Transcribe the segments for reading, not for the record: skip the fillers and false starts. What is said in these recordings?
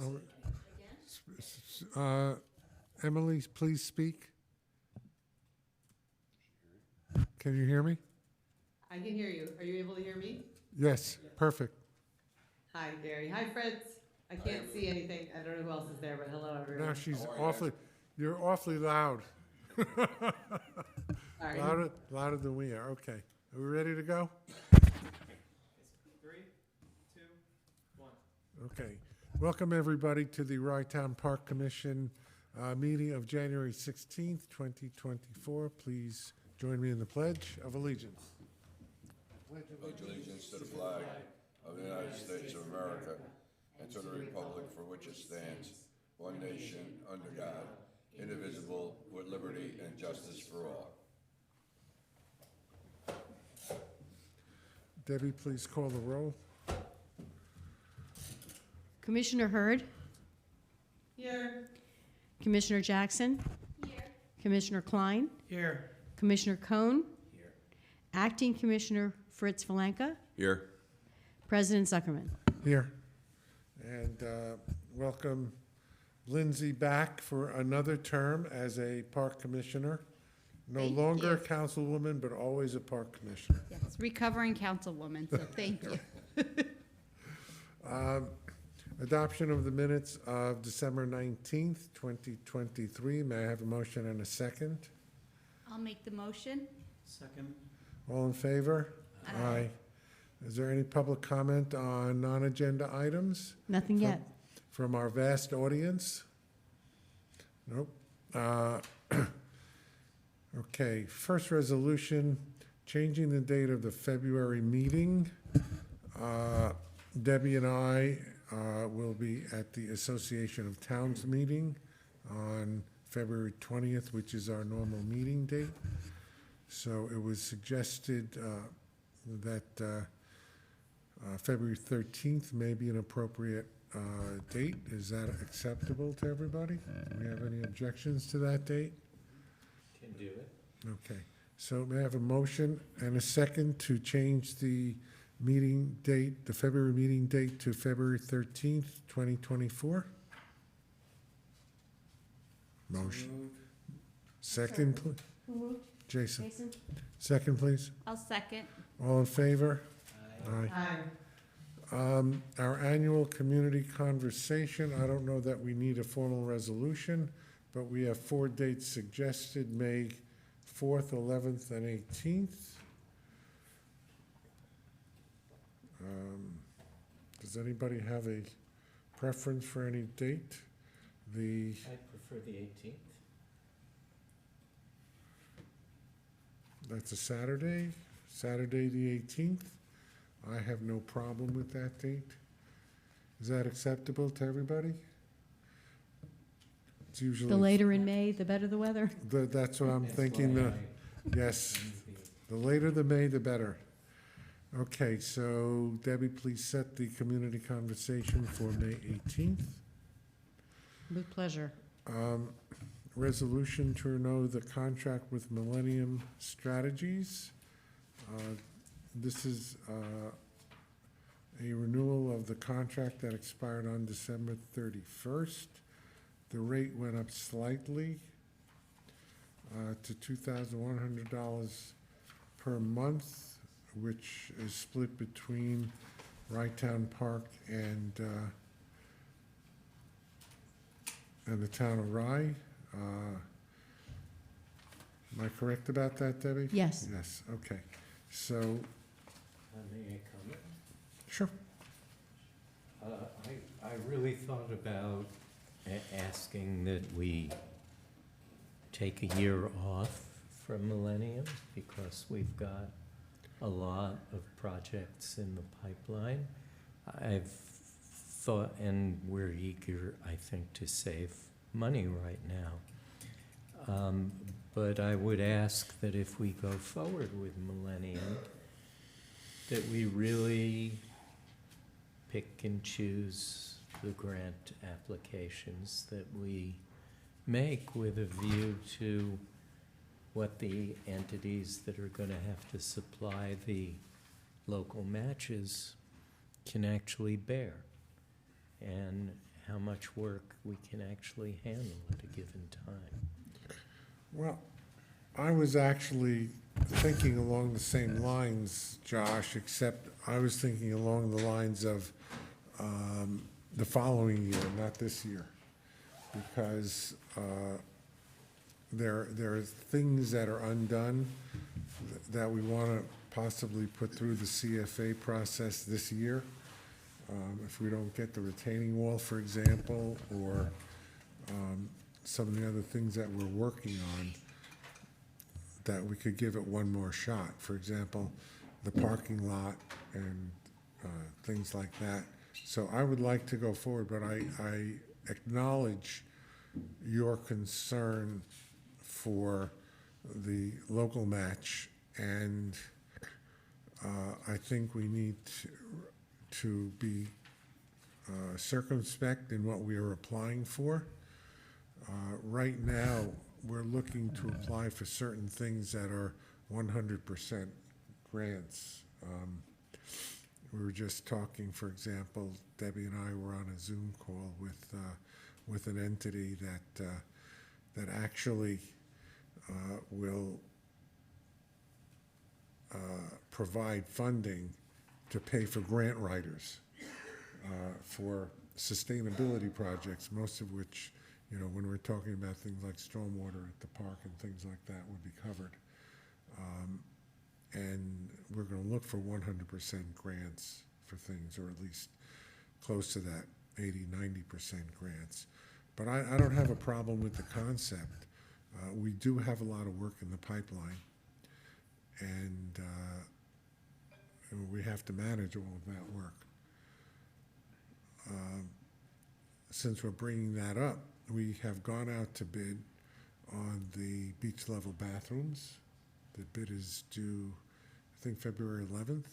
Oh, Emily, please speak. Can you hear me? I can hear you. Are you able to hear me? Yes, perfect. Hi, Gary. Hi, Fritz. I can't see anything. I don't know who else is there, but hello, everyone. Now you're awfully loud. Sorry. Louder than we are. Okay. Are we ready to go? 3, 2, 1. Okay. Welcome, everybody, to the Rye-Town Park Commission meeting of January 16th, 2024. Please join me in the Pledge of Allegiance. Pledge allegiance to the flag of the United States of America and to the republic for which it stands, one nation, under God, indivisible, with liberty and justice for all. Debbie, please call the roll. Commissioner Hurd, Here. Commissioner Jackson, Here. Commissioner Klein, Here. Commissioner Cohn, Here. Acting Commissioner Fritz Valenka, Here. President Zuckerman. Here. And welcome Lindsay back for another term as a park commissioner. No Thank longer you. a councilwoman, but always a park commissioner. Yes, recovering councilwoman, so thank you. Adoption of the minutes of December 19th, 2023. May I have a motion and a second? I'll make the motion. Second. All in favor? Aye. Is there any public comment on non-agenda items Nothing yet. from our vast audience? Nope. Okay, first resolution, changing the date of the February meeting. Debbie and I will be at the Association of Towns meeting on February 20th, which is our normal meeting date. So it was suggested that February 13th may be an appropriate date. Is that acceptable to everybody? Do we have any objections to that date? Can do it. Okay, so may I have a motion and a second to change the meeting date, the February meeting date to February 13th, 2024? Motion. Second, Jason. Jason? Second, please. I'll second. All in favor? Aye. Hi. Our annual community conversation, I don't know that we need a formal resolution, but we have 4 dates suggested, May 4th, 11th, and 18th. Does anybody have a preference for any date? I prefer the 18th. That's a Saturday, Saturday the 18th. I have no problem with that date. Is that acceptable to everybody? It's usually. The later in May, the better the weather. That's what I'm thinking, yes, the later the May, the better. Okay, so Debbie, please set the community conversation for May 18th. With pleasure. Resolution to renew the contract with Millennium Strategies. This is a renewal of the contract that expired on December 31st. The rate went up slightly to $2,100 per month, which is split between Rye-Town Park and the town of Rye. Am I correct about that, Debbie? Yes. Yes, okay. So, May I comment? sure. I really thought about asking that we take a year off from Millennium because we've got a lot of projects in the pipeline. I've thought, and we're eager, I think, to save money right now. But I would ask that if we go forward with Millennium, that we really pick and choose the grant applications that we make with a view to what the entities that are going to have to supply the local matches can actually bear, and how much work we can actually handle at a given time. Well, I was actually thinking along the same lines, Josh, except I was thinking along the lines of the following year, not this year. Because there are things that are undone that we want to possibly put through the CFA process this year. If we don't get the retaining wall, for example, or some of the other things that we're working on, that we could give it one more shot. For example, the parking lot and things like that. So I would like to go forward, but I acknowledge your concern for the local match, and I think we need to be circumspect in what we are applying for. Right now, we're looking to apply for certain things that are 100% grants. We were just talking, for example, Debbie and I were on a Zoom call with an entity that actually will provide funding to pay for grant writers for sustainability projects, most of which, you know, when we're talking about things like stormwater at the park and things like that would be covered. And we're going to look for 100% grants for things, or at least close to that, 80–90% grants. But I don't have a problem with the concept. We do have a lot of work in the pipeline, and we have to manage all of that work. Since we're bringing that up, we have gone out to bid on the beach level bathrooms. The bid is due, I think, February 11th.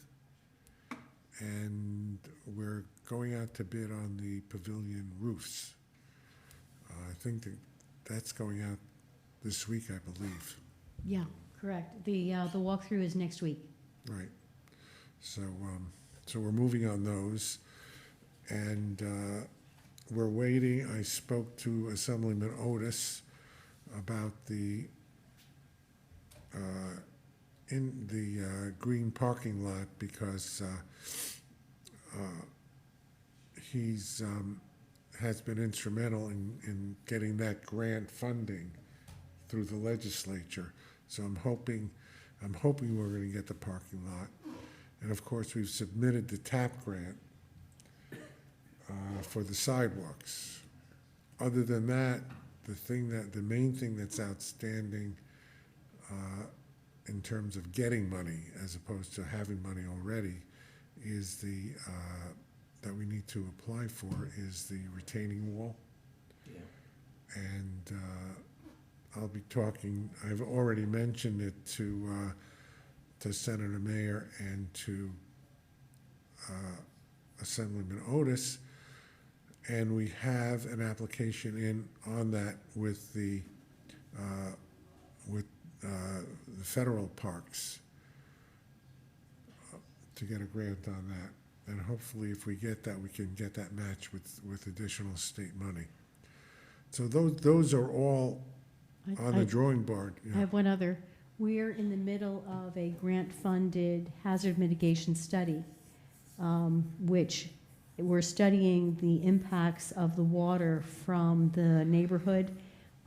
And we're going out to bid on the pavilion roofs. I think that's going out this week, I believe. Yeah, correct. The walkthrough is next week. Right. So, so we're moving on those. And we're waiting. I spoke to Assemblyman Otis about the green parking lot, because he's has been instrumental in getting that grant funding through the legislature. So I'm hoping we're going to get the parking lot. And of course, we've submitted the TAP grant for the sidewalks. Other than that, the main thing that's outstanding in terms of getting money, as opposed to having money already, is that we need to apply for is the retaining wall. Yeah. And I'll be talking. I've already mentioned it to Senator Mayer and to Assemblyman Otis, and we have an application in on that with the federal parks to get a grant on that. And hopefully, if we get that, we can get that match with additional state money. So those are all on the drawing board. Yeah. I have one other. We're in the middle of a grant-funded hazard mitigation study, which we're studying the impacts of the water from the neighborhood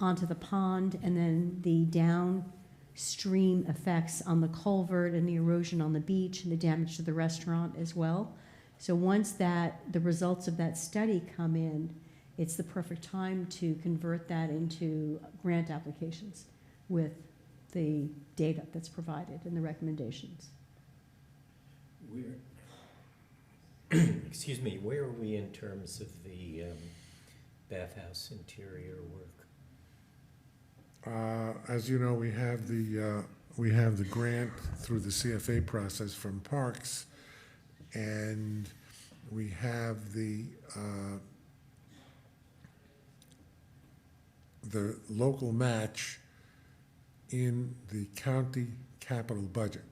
onto the pond, and then the downstream effects on the culvert and the erosion on the beach and the damage to the restaurant as well. So once the results of that study come in, it's the perfect time to convert that into grant applications with the data that's provided and the recommendations. Excuse me, where are we in terms of the bathhouse interior work? As you know, we have the grant through the CFA process from Parks, and we have the local match in the county capital budget.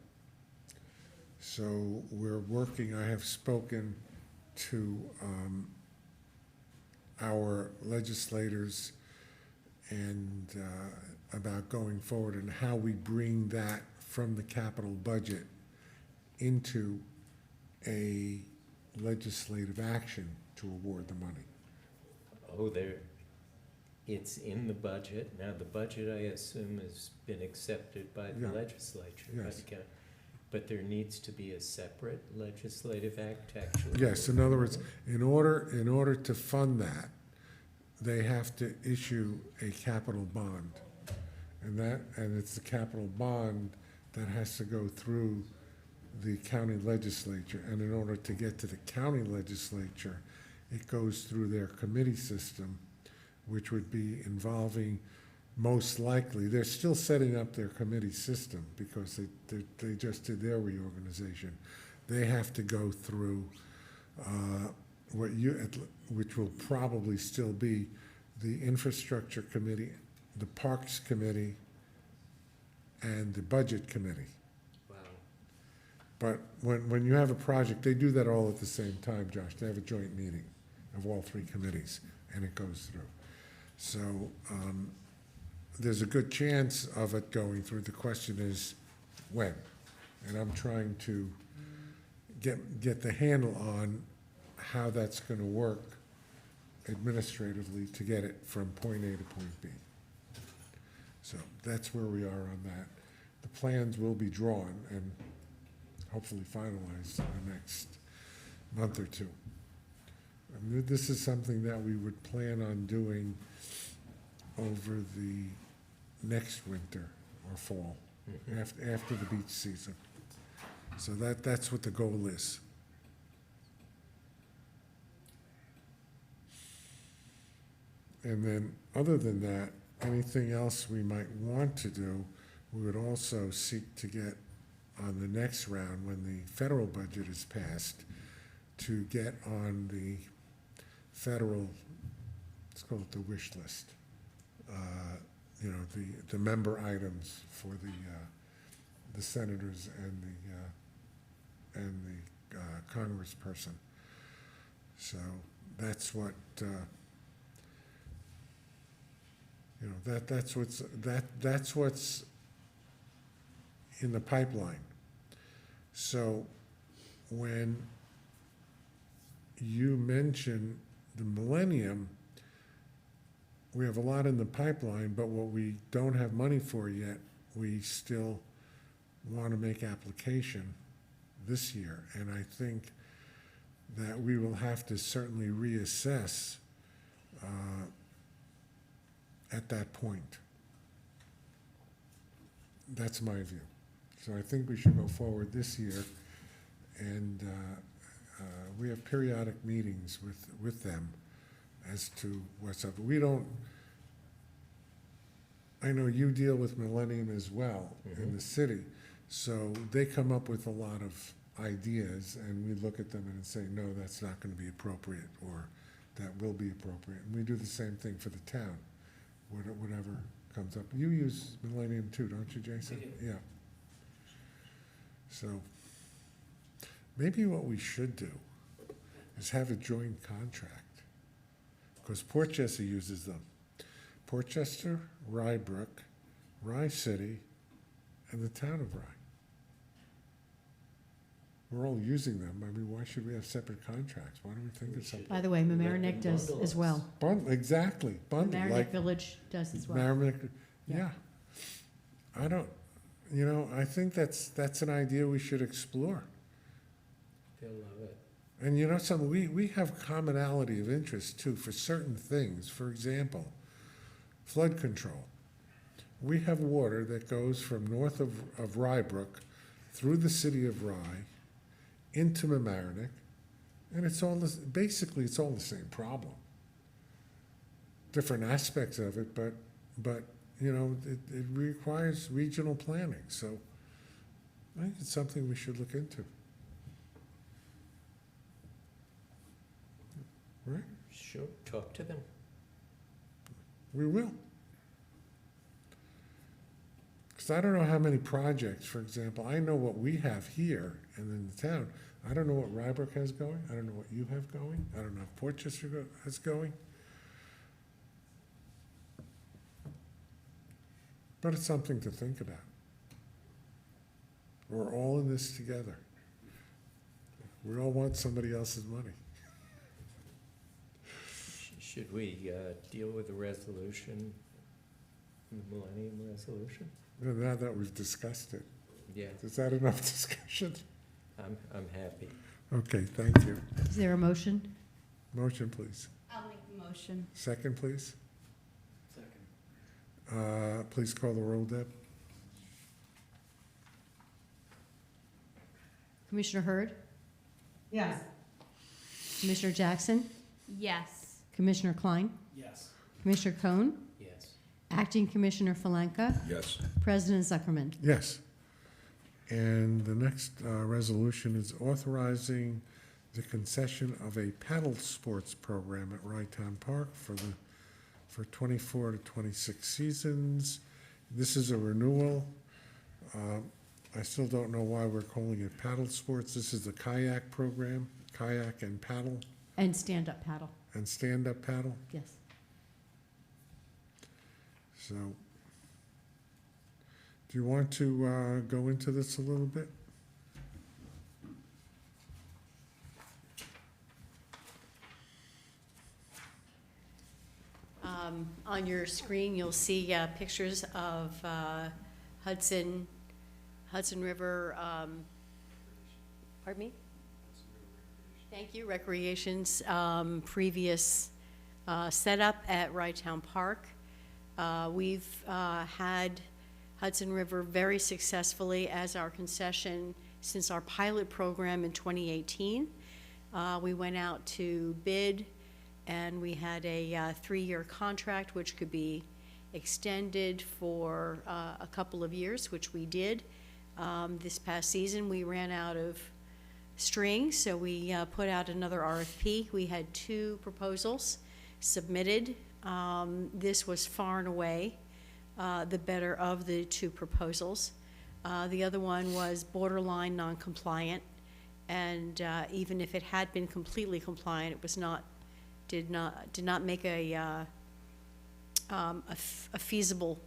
So we're working. I have spoken to our legislators and about going forward and how we bring that from the capital budget into a legislative action to award the money. Oh, it's in the budget. Now, the budget, I assume, has been accepted by the Yeah. legislature. by Yes. the county. But there needs to be a separate legislative act to actually. Yes, in other words, in order to fund that, they have to issue a capital bond. And it's the capital bond that has to go through the county legislature. And in order to get to the county legislature, it goes through their committee system, which would be involving, most likely, they're still setting up their committee system because they just did their reorganization. They have to go through which will probably still be the infrastructure committee, the parks committee, and the budget committee. Wow. But when you have a project, they do that all at the same time, Josh. They have a joint meeting of all three committees, and it goes through. So there's a good chance of it going through. The question is when. And I'm trying to get the handle on how that's going to work administratively to get it from point A to point B. So that's where we are on that. The plans will be drawn and hopefully finalized in the next month or two. I mean, this is something that we would plan on doing over the next winter or fall, after the beach season. So that's what the goal is. And then, other than that, anything else we might want to do, we would also seek to get on the next round, when the federal budget is passed, to get on the federal, let's call it the wish list. You know, the member items for the senators and the congressperson. So that's what, you know, that's what's in the pipeline. So when you mention the Millennium, we have a lot in the pipeline, but what we don't have money for yet, we still want to make application this year. And I think that we will have to certainly reassess at that point. That's my view. So I think we should go forward this year, and we have periodic meetings with them as to what's up. We don't, I know you deal with Millennium as well in the city, so they come up with a lot of ideas, and we look at them and say, no, that's not going to be appropriate, or that will be appropriate. And we do the same thing for the town, whatever comes up. You use Millennium too, don't you, Jason? Yeah. So maybe what we should do is have a joint contract, because Portchester uses them. Portchester, Rybrook, Rye City, and the town of Rye. We're all using them. I mean, why should we have separate contracts? Why don't we think of something? By the way, Mamaroneck does as well. Exactly, bundle, Mamaroneck like Village does as well. Mamaroneck, Yeah. yeah. I don't, you know, I think that's an idea we should explore. They'll love it. And you know something, we have commonality of interest too for certain things. For example, flood control. We have water that goes from north of Rybrook through the city of Rye into Mamaroneck, and it's all this, basically it's all the same problem. Different aspects of it, but you know, it requires regional planning. So I think it's something we should look into. Right? Sure, talk to them. We will. Because I don't know how many projects, for example, I know what we have here and in the town. I don't know what Rybrook has going. I don't know what you have going. I don't know if Portchester has going. But it's something to think about. We're all in this together. We all want somebody else's money. Should we deal with the resolution, the Millennium Resolution? Now that we've discussed it, Yeah, is that enough discussion? I'm happy. Okay, thank you. Is there a motion? Motion, please. I'll make the motion. Second, please. Second. Please call the roll, Deb. Commissioner Hurd? Yes. Commissioner Jackson? Yes. Commissioner Klein? Yes. Commissioner Cohn? Yes. Acting Commissioner Falenka? Yes. President Zuckerman? Yes. And the next resolution is authorizing the concession of a paddle sports program at Rytown Park for 24 to 26 seasons. This is a renewal. I still don't know why we're calling it paddle sports. This is the kayak program, kayak and paddle, And stand-up paddle, and stand-up paddle. yes. So, do you want to go into this a little bit? On your screen, you'll see pictures of Hudson River, pardon me? Thank you, Recreation's previous setup at Rytown Park. We've had Hudson River very successfully as our concession since our pilot program in 2018. We went out to bid, and we had a 3-year contract which could be extended for a couple of years, which we did. This past season, we ran out of string, so we put out another RFP. We had 2 proposals submitted. This was far and away the better of the 2 proposals. The other one was borderline non-compliant, and even if it had been completely compliant, it was did not make a feasible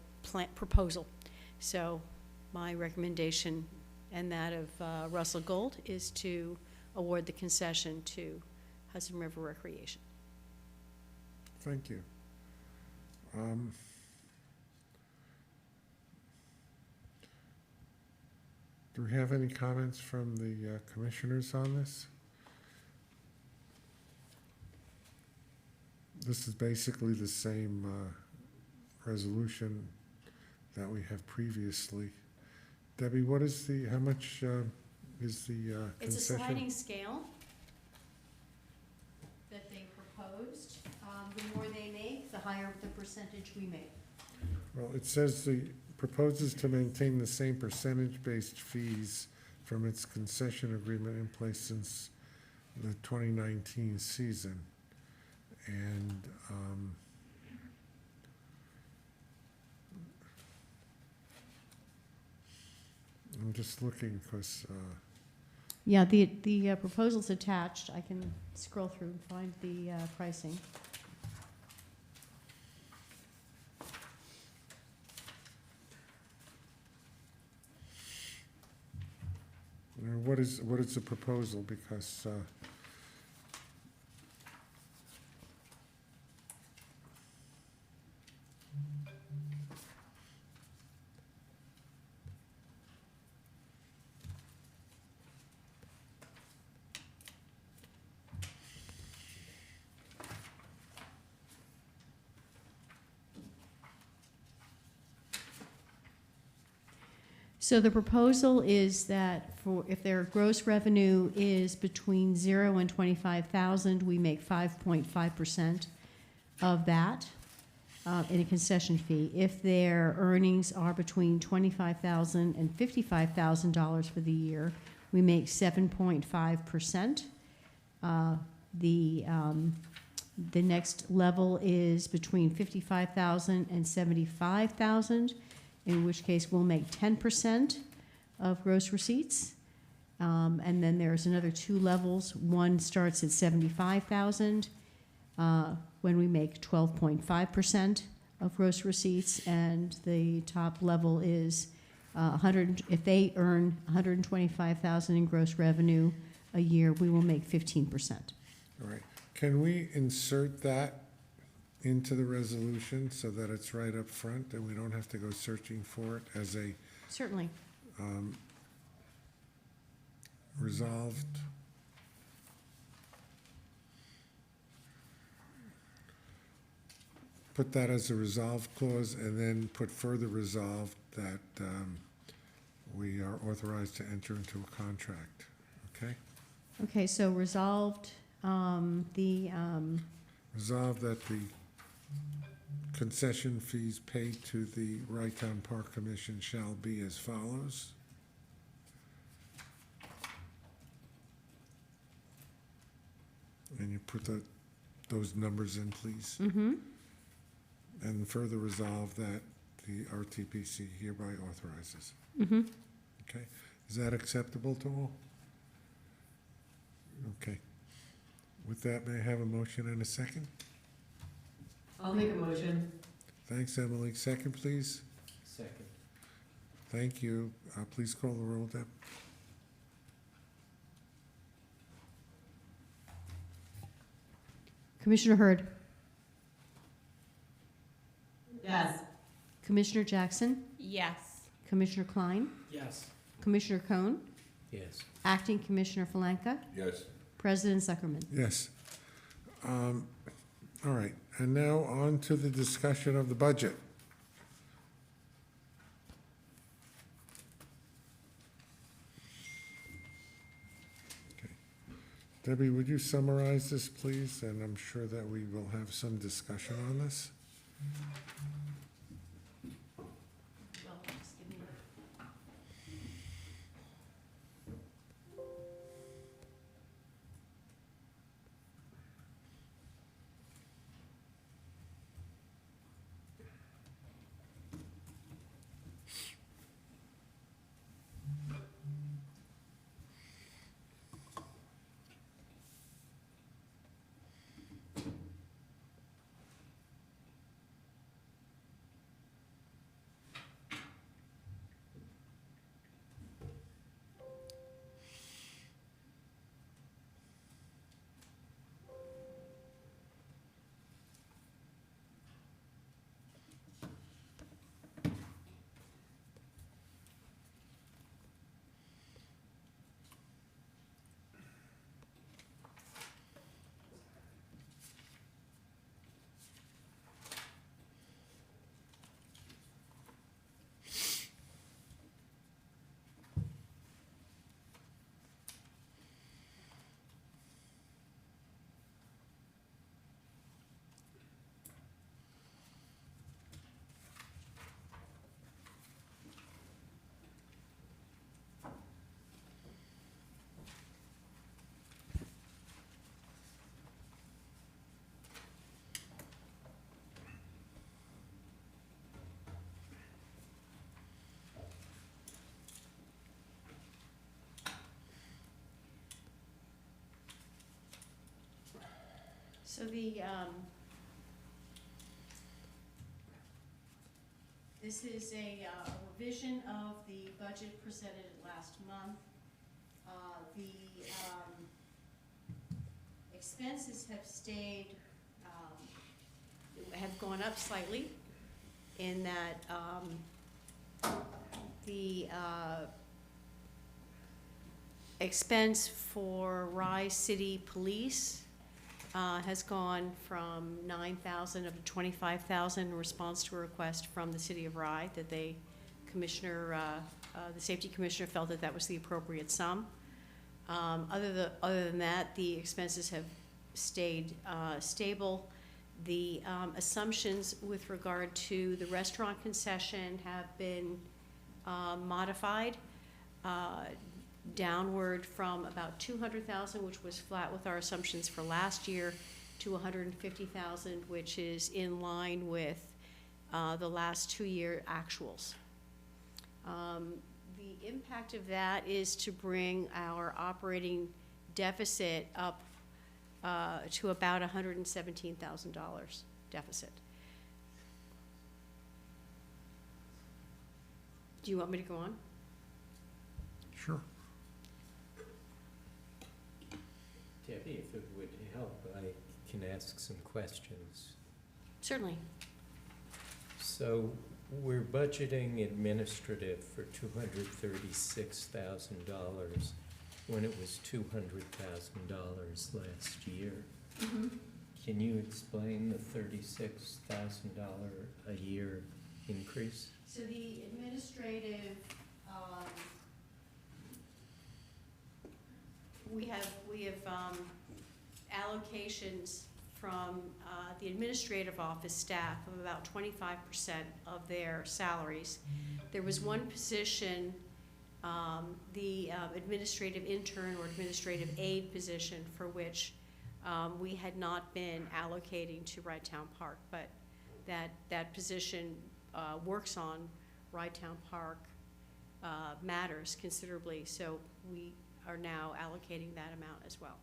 proposal. So my recommendation and that of Russell Gold is to award the concession to Hudson River Recreation. Thank you. Do we have any comments from the commissioners on this? This is basically the same resolution that we have previously. Debbie, what is how much is the concession? It's a sliding scale that they proposed. The more they make, the higher the percentage we make. Well, it says the proposes to maintain the same percentage-based fees from its concession agreement in place since the 2019 season. And I'm just looking because Yeah, the proposal's attached. I can scroll through and find the pricing. what is the proposal? Because So the proposal is that if their gross revenue is between 0 and 25,000, we make 5.5% of that in a concession fee. If their earnings are between $25,000 and $55,000 for the year, we make 7.5%. The next level is between $55,000 and $75,000. In which case we'll make 10% of gross receipts. And then there's another 2 levels. One starts at $75,000 when we make 12.5% of gross receipts, and the top level is 100, if they earn 125,000 in gross revenue a year, we will make 15%. All right. Can we insert that into the resolution so that it's right up front and we don't have to go searching for it as a Certainly. resolved? Put that as a resolved clause and then put further resolved that we are authorized to enter into a contract, okay? Okay, so resolved, Resolve that the concession fees paid to the Wrightown Park Commission shall be as follows. And you put those numbers in, please. And further resolve that the RTPC hereby authorizes. Okay, is that acceptable to all? Okay. With that, may I have a motion and a second? I'll make a motion. Thanks, Emily. Second, please. Second. Thank you. Please call the roll, Deb. Commissioner Hurd, Yes. Commissioner Jackson, Yes. Commissioner Klein, Yes. Commissioner Cohn, Yes. Acting Commissioner Falanka, Yes. President Zuckerman. Yes. All right, and now on to the discussion of the budget. Okay. Debbie, would you summarize this, please? And I'm sure that we will have some discussion on this. So this is a revision of the budget presented last month. The expenses have stayed, have gone up slightly in that the expense for Rye City Police has gone from 9,000 up to 25,000 in response to a request from the city of Rye that the safety commissioner felt that that was the appropriate sum. Other than that, the expenses have stayed stable. The assumptions with regard to the restaurant concession have been modified downward from about 200,000, which was flat with our assumptions for last year, to 150,000, which is in line with the last 2-year actuals. The impact of that is to bring our operating deficit up to about $117,000 deficit. Do you want me to go on? Sure. Debbie, if it would help, I can ask some questions. Certainly. So we're budgeting administrative for $236,000 when it was $200,000 last year. Can you explain the $36,000 a year increase? So the administrative, we have allocations from the administrative office staff of about 25% of their salaries. There was one position, the administrative intern or administrative aide position, for which we had not been allocating to Ride Town Park, but that position works on Ride Town Park matters considerably, so we are now allocating that amount as well.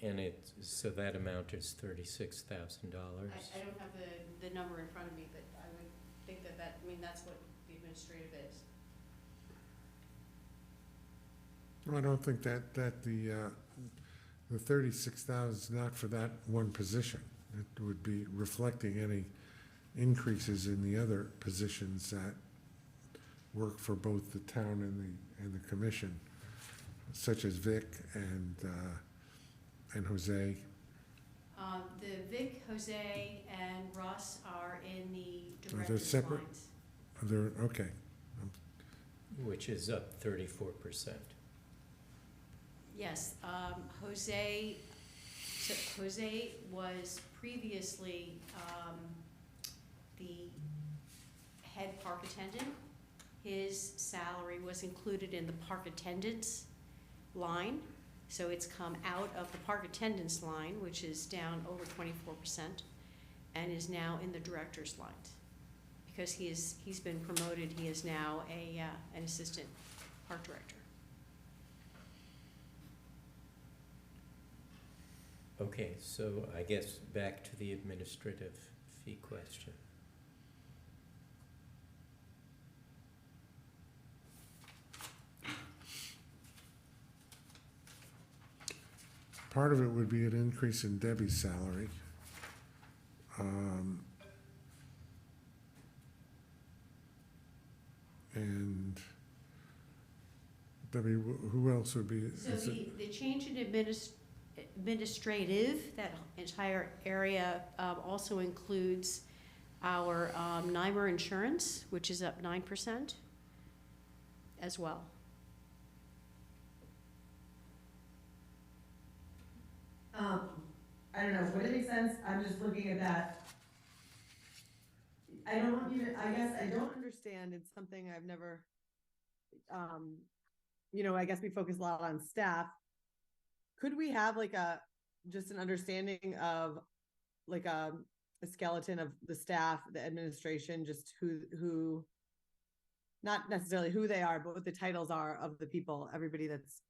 And so that amount is $36,000? I don't have the number in front of me, but I would think that, I mean, that's what the administrative is. Well, I don't think that the 36,000 is not for that one position. It would be reflecting any increases in the other positions that work for both the town and the commission, such as Vic and Jose. The Vic, Jose, and Russ are in the they're director's separate? lines. Okay. Which is up 34%. Yes, Jose was previously the head park attendant. His salary was included in the park attendance line, so it's come out of the park attendance line, which is down over 24%, and is now in the director's lines. Because he's been promoted, he is now an assistant park director. Okay, so I guess back to the administrative fee question. Part of it would be an increase in Debbie's salary. And Debbie, who else would be? So the change in administrative, that entire area also includes our NYMER insurance, which is up 9% as well. I don't know, would it make sense? I'm just looking at that. I guess I don't understand. It's something I've never, I guess we focus a lot on staff. Could we have just an understanding of a skeleton of the staff, the administration, just who, not necessarily who they are, but what the titles are of the people, everybody that's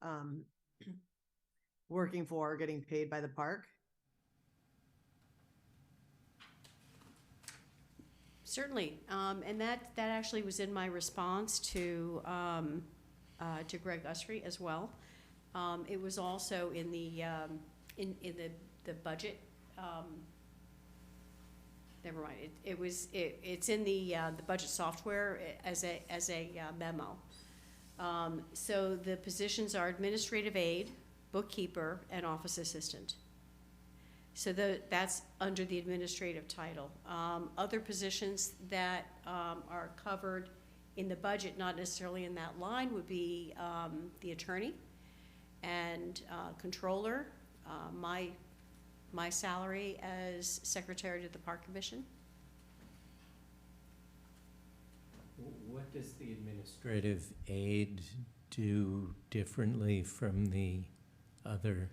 working for or getting paid by the park? Certainly, and that actually was in my response to Greg Usry as well. It was also in the budget. Never mind. It's in the budget software as a memo. So the positions are administrative aide, bookkeeper, and office assistant. So that's under the administrative title. Other positions that are covered in the budget, not necessarily in that line, would be the attorney and controller, my salary as secretary to the Park Commission. What does the administrative aide do differently from the other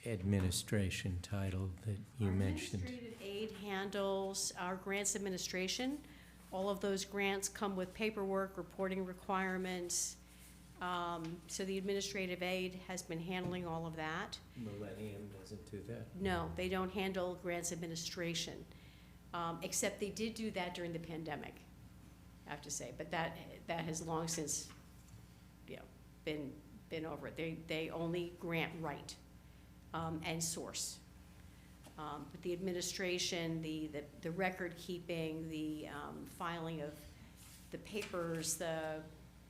administration title that you mentioned? Administrative aide handles our grants administration. All of those grants come with paperwork, reporting requirements. So the administrative aide has been handling all of that. Millennium doesn't do that? No, they don't handle grants administration. Except they did do that during the pandemic, I have to say, but that has long since, you know, been over it. They only grant write, and source. But the administration, the record keeping, the filing of the papers,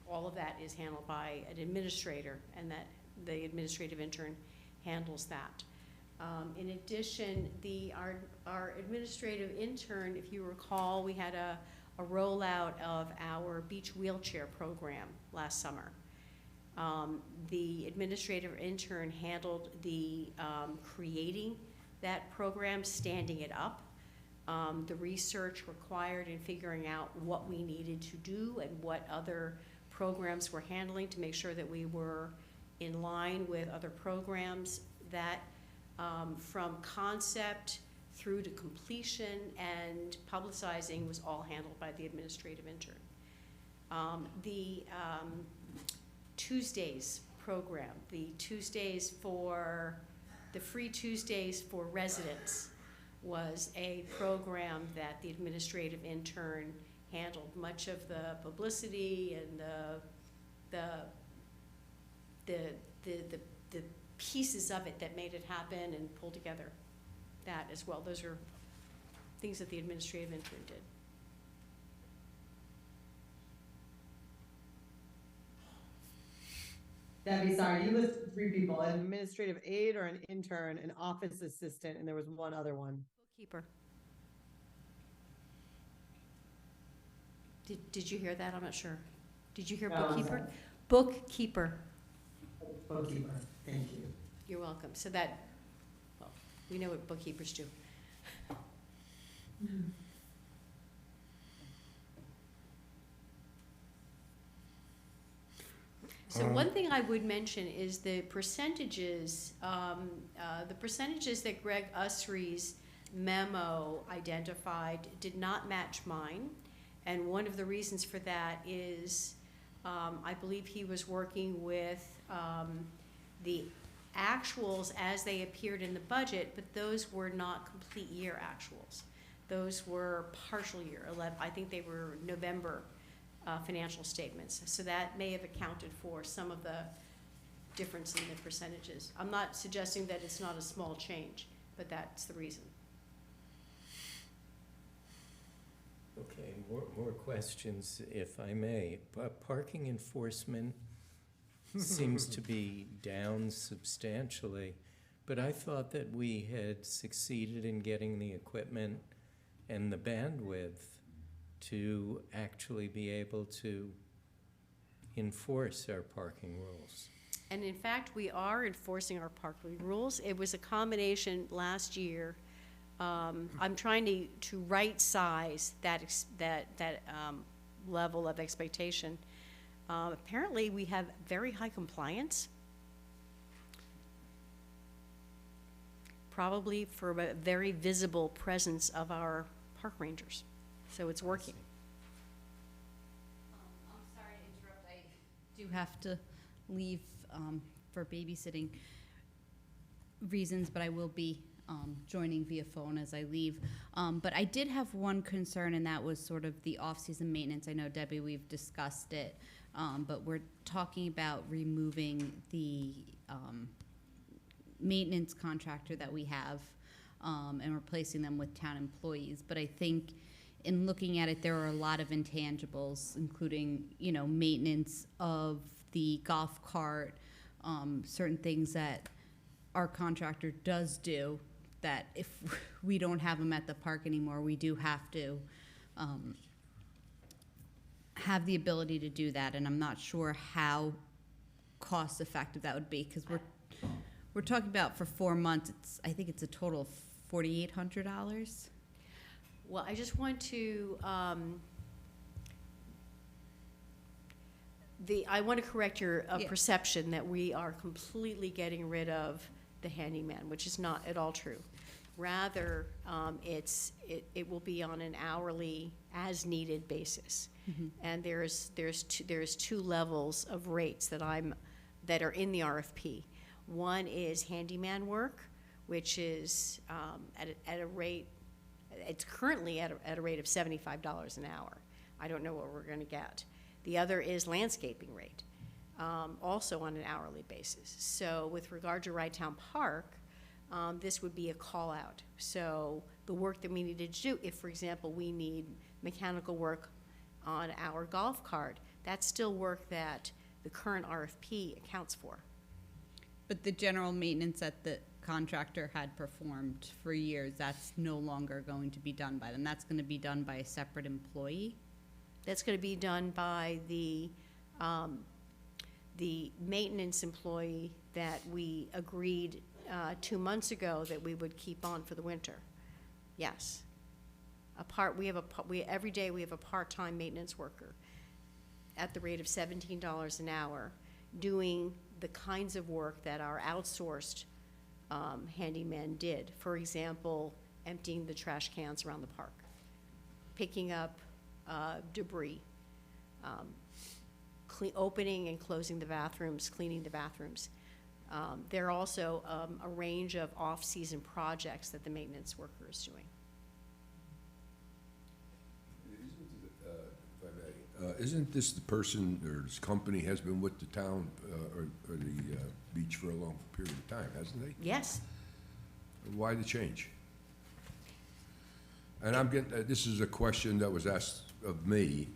all of that is handled by an administrator, and that the administrative intern handles that. In addition, our administrative intern, if you recall, we had a rollout of our beach wheelchair program last summer. The administrative intern handled the creating that program, standing it up, the research required in figuring out what we needed to do and what other programs we're handling to make sure that we were in line with other programs. That from concept through to completion and publicizing was all handled by the administrative intern. The Tuesdays program, the free Tuesdays for residents was a program that the administrative intern handled much of the publicity and the pieces of it that made it happen and pulled together that as well. Those are things that the administrative intern did. Debbie, sorry, you listed 3 people, an administrative aide or an intern, an office assistant, and there was one other one. Bookkeeper. Did you hear that? I'm not sure. Did you hear No, I'm bookkeeper? sorry. Bookkeeper. Bookkeeper, thank you. You're welcome. So that, well, we know what bookkeepers do. So one thing I would mention is the percentages that Greg Usry's memo identified did not match mine. And one of the reasons for that is I believe he was working with the actuals as they appeared in the budget, but those were not complete year actuals. Those were partial year, I think they were November financial statements. So that may have accounted for some of the difference in the percentages. I'm not suggesting that it's not a small change, but that's the reason. Okay, more questions, if I may. Parking enforcement seems to be down substantially, but I thought that we had succeeded in getting the equipment and the bandwidth to actually be able to enforce our parking rules. And in fact, we are enforcing our parking rules. It was a combination last year. I'm trying to right size that level of expectation. Apparently, we have very high compliance. Probably for a very visible presence of our park rangers. So it's working. I'm sorry to interrupt. I do have to leave for babysitting reasons, but I will be joining via phone as I leave. But I did have one concern, and that was sort of the off-season maintenance. I know, Debbie, we've discussed it, but we're talking about removing the maintenance contractor that we have and replacing them with town employees. But I think in looking at it, there are a lot of intangibles, including, you know, maintenance of the golf cart, certain things that our contractor does do that if we don't have them at the park anymore, we do have to have the ability to do that. And I'm not sure how cost effective that would be, because we're talking about for 4 months, I think it's a total of $4,800. Well, I just want to, I want to correct your perception that we are completely getting rid of the handyman, which is not at all true. Rather, it will be on an hourly, as-needed basis. Mm-hmm. And there's two levels of rates that are in the RFP. One is handyman work, which is at a rate it's currently at a rate of $75 an hour. I don't know what we're gonna get. The other is landscaping rate, also on an hourly basis. So with regard to Rydtown Park, this would be a call out. So the work that we needed to do, if, for example, we need mechanical work on our golf cart, that's still work that the current RFP accounts for. But the general maintenance that the contractor had performed for years, that's no longer going to be done by them. That's gonna be done by a separate employee. That's gonna be done by the maintenance employee that we agreed 2 months ago that we would keep on for the winter. Yes. Every day we have a part-time maintenance worker at the rate of $17 an hour doing the kinds of work that our outsourced handyman did. For example, emptying the trash cans around the park, picking up debris, opening and closing the bathrooms, cleaning the bathrooms. There are also a range of off-season projects that the maintenance worker is doing. Isn't this the person or this company has been with the town or the beach for a long period of time, hasn't they? Yes. Why the change? And I'm getting, this is a question that was asked of me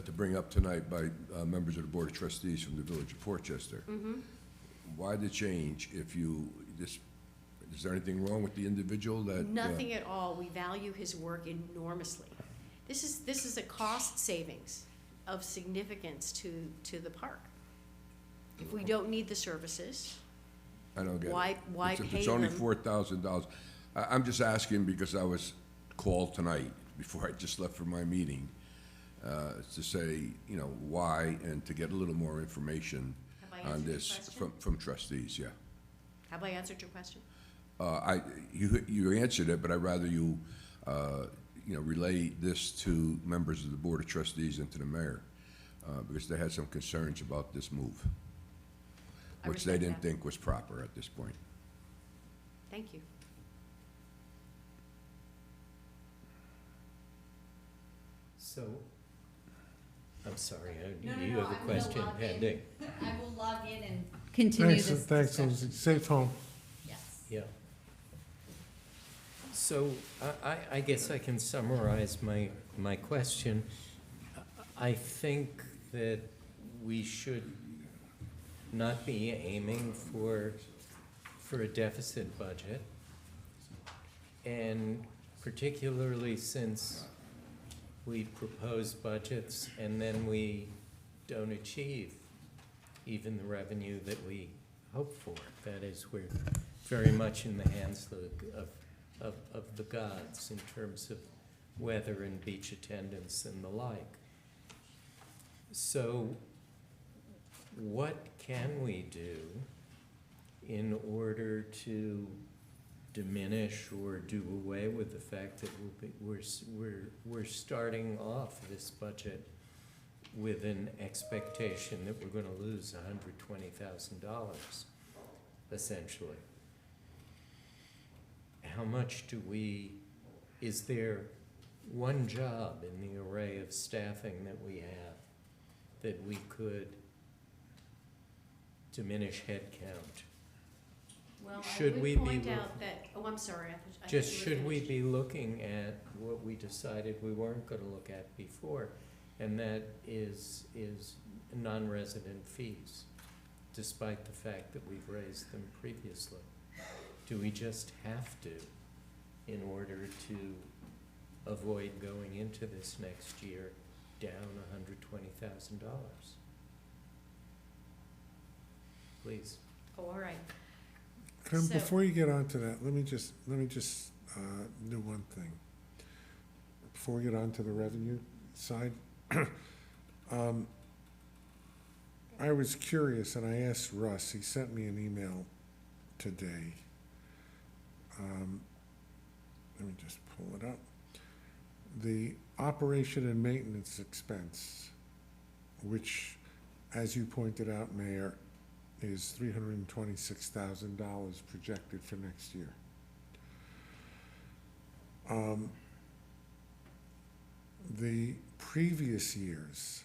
to bring up tonight by members of the Board of Trustees from the Village of Portchester. Why the change if you, is there anything wrong with the individual that? Nothing at all. We value his work enormously. This is a cost savings of significance to the park. If we don't need the services, I don't get it. why pay It's only them? $4,000. I'm just asking because I was called tonight before I just left for my meeting to say, you know, why and to get a little more information Have I on answered your this question? from trustees, yeah. Have I answered your question? You answered it, but I'd rather you, you know, relay this to members of the Board of Trustees and to the mayor, because they had some concerns about this move, I which they respect didn't that. think was proper at this point. Thank you. So, I'm sorry, you have a question pending. I will log in and continue this Thanks, discussion. Lindsay. Safe home. Yes. Yeah. So I guess I can summarize my question. I think that we should not be aiming for a deficit budget. And particularly since we propose budgets and then we don't achieve even the revenue that we hope for. That is, we're very much in the hands of the gods in terms of weather and beach attendance and the like. So what can we do in order to diminish or do away with the fact that we're starting off this budget with an expectation that we're going to lose $120,000, essentially? How much do we, is there one job in the array of staffing that we have that we could diminish headcount? Well, Should I we would be point loo- out that, oh, I'm sorry. I Just thought you were should we finished. be looking at what we decided we weren't going to look at before, and that is non-resident fees, despite the fact that we've raised them previously? Do we just have to in order to avoid going into this next year down $120,000? Please. Oh, all right. Kim, So- before you get on to that, let me just do one thing. Before we get on to the revenue side, I was curious and I asked Russ, he sent me an email today. Let me just pull it up. The operation and maintenance expense, which, as you pointed out, Mayor, is $326,000 projected for next year. The previous years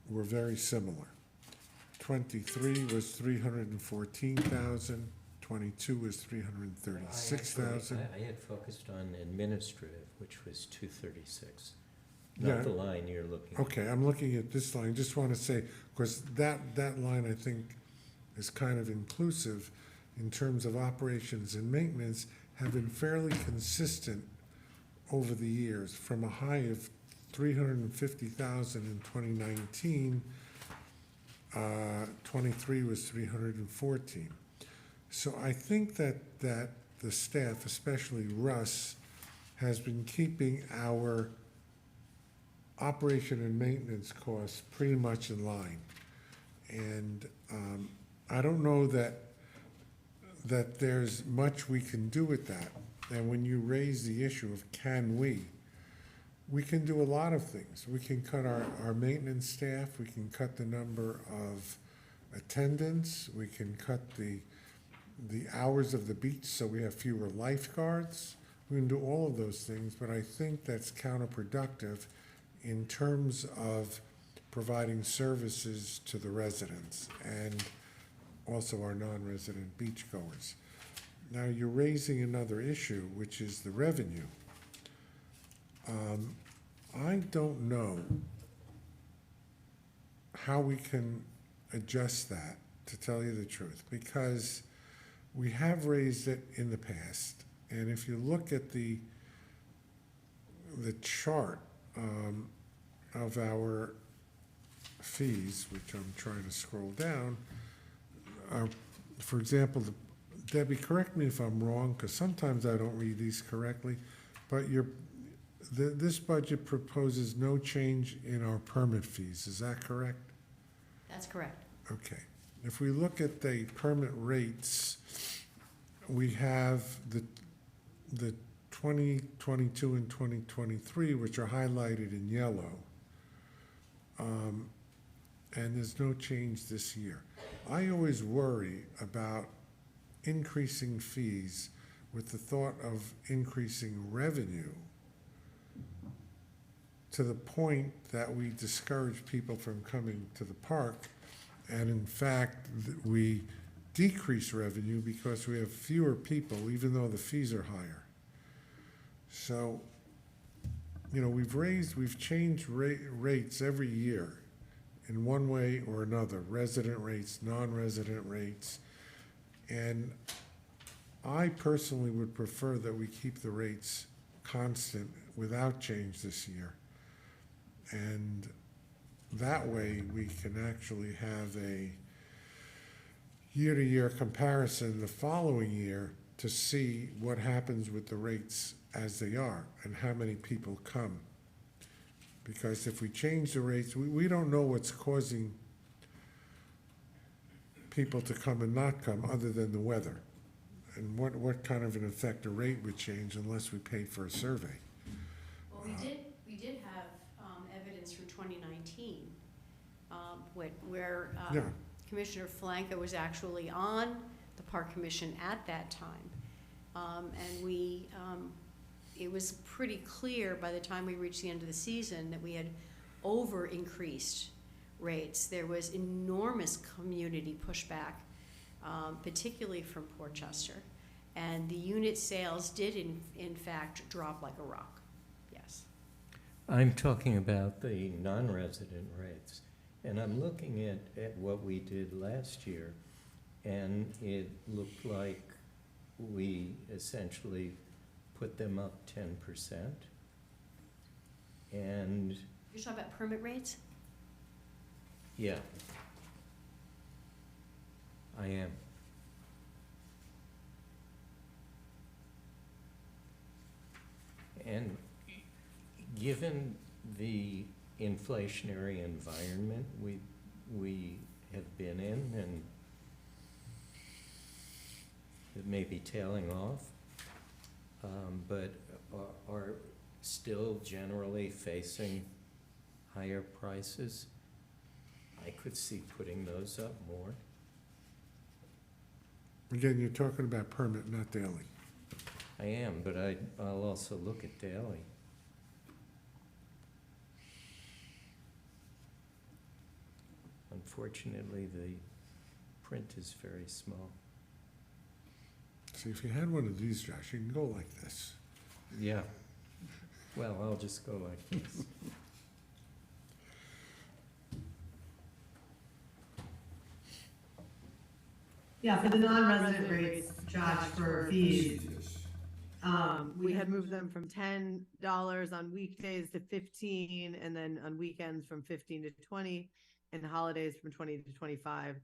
were very similar. 23 was 314,000, 22 was 336,000. I had focused on administrative, which was 236, Yeah. not the line you're looking at. Okay, I'm looking at this line, just want to say, because that line, I think, is kind of inclusive in terms of operations and maintenance, have been fairly consistent over the years, from a high of 350,000 in 2019, 23 was 314. So I think that the staff, especially Russ, has been keeping our operation and maintenance costs pretty much in line. And I don't know that there's much we can do with that. And when you raise the issue of can we can do a lot of things. We can cut our maintenance staff, we can cut the number of attendants, we can cut the hours of the beach so we have fewer lifeguards. We can do all of those things, but I think that's counterproductive in terms of providing services to the residents and also our non-resident beachgoers. Now, you're raising another issue, which is the revenue. I don't know how we can adjust that, to tell you the truth, because we have raised it in the past. And if you look at the chart of our fees, which I'm trying to scroll down, for example, Debbie, correct me if I'm wrong, because sometimes I don't read these correctly, but this budget proposes no change in our permit fees. Is that correct? That's correct. Okay. If we look at the permit rates, we have the 2022 and 2023, which are highlighted in yellow. And there's no change this year. I always worry about increasing fees with the thought of increasing revenue to the point that we discourage people from coming to the park. And in fact, we decrease revenue because we have fewer people, even though the fees are higher. So, you know, we've changed rates every year in one way or another, resident rates, non-resident rates. And I personally would prefer that we keep the rates constant without change this year. And that way we can actually have a year-to-year comparison the following year to see what happens with the rates as they are and how many people come. Because if we change the rates, we don't know what's causing people to come and not come other than the weather. And what kind of an effect a rate would change unless we paid for a survey. Well, we did have evidence from 2019 where Yeah. Commissioner Flanka was actually on the Park Commission at that time. And it was pretty clear by the time we reached the end of the season that we had over-increased rates. There was enormous community pushback, particularly from Portchester. And the unit sales did, in fact, drop like a rock. Yes. I'm talking about the non-resident rates, and I'm looking at what we did last year, and it looked like we essentially put them up 10%. And You're talking about permit rates? yeah, I am. And given the inflationary environment we have been in, and it may be tailing off, but are still generally facing higher prices, I could see putting those up more. Again, you're talking about permit, not daily. I am, but I'll also look at daily. Unfortunately, the print is very small. See, if you had one of these, Josh, you can go like this. Yeah. Well, I'll just go like this. Yeah, for the non-resident rates charged for fees, we had moved them from $10 on weekdays to 15, and then on weekends from 15 to 20, and holidays from 20 to 25.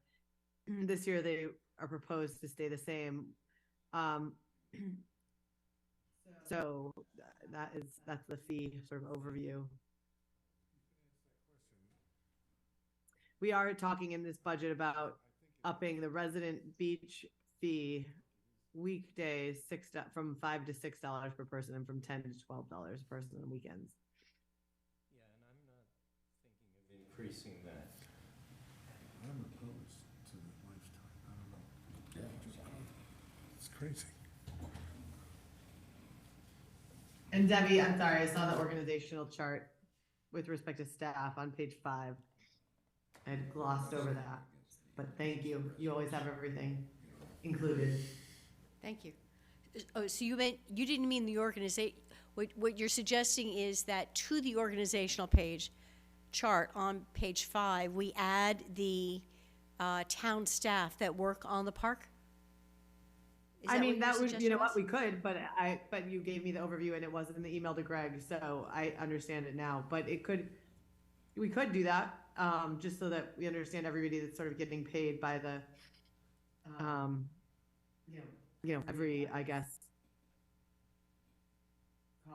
This year, they are proposed to stay the same. So that's the fee sort of overview. We are talking in this budget about upping the resident beach fee weekdays from $5 to $6 per person, and from $10 to $12 per person on weekends. Yeah, and I'm not thinking of increasing that. I'm opposed to the lifetime. I don't know. Yeah, it's crazy. And Debbie, I'm sorry, I saw the organizational chart with respect to staff on page 5. I had glossed over that, but thank you. You always have everything included. Thank you. Oh, so you didn't mean the organization, what you're suggesting is that to the organizational page chart on page 5, we add the town staff that work on the park? Is I mean, what that your would, you know suggestion what, was? we could, but you gave me the overview and it wasn't in the email to Greg, so I understand it now, but we could do that, just so that we understand everybody that's sort of getting paid by the, every, I guess,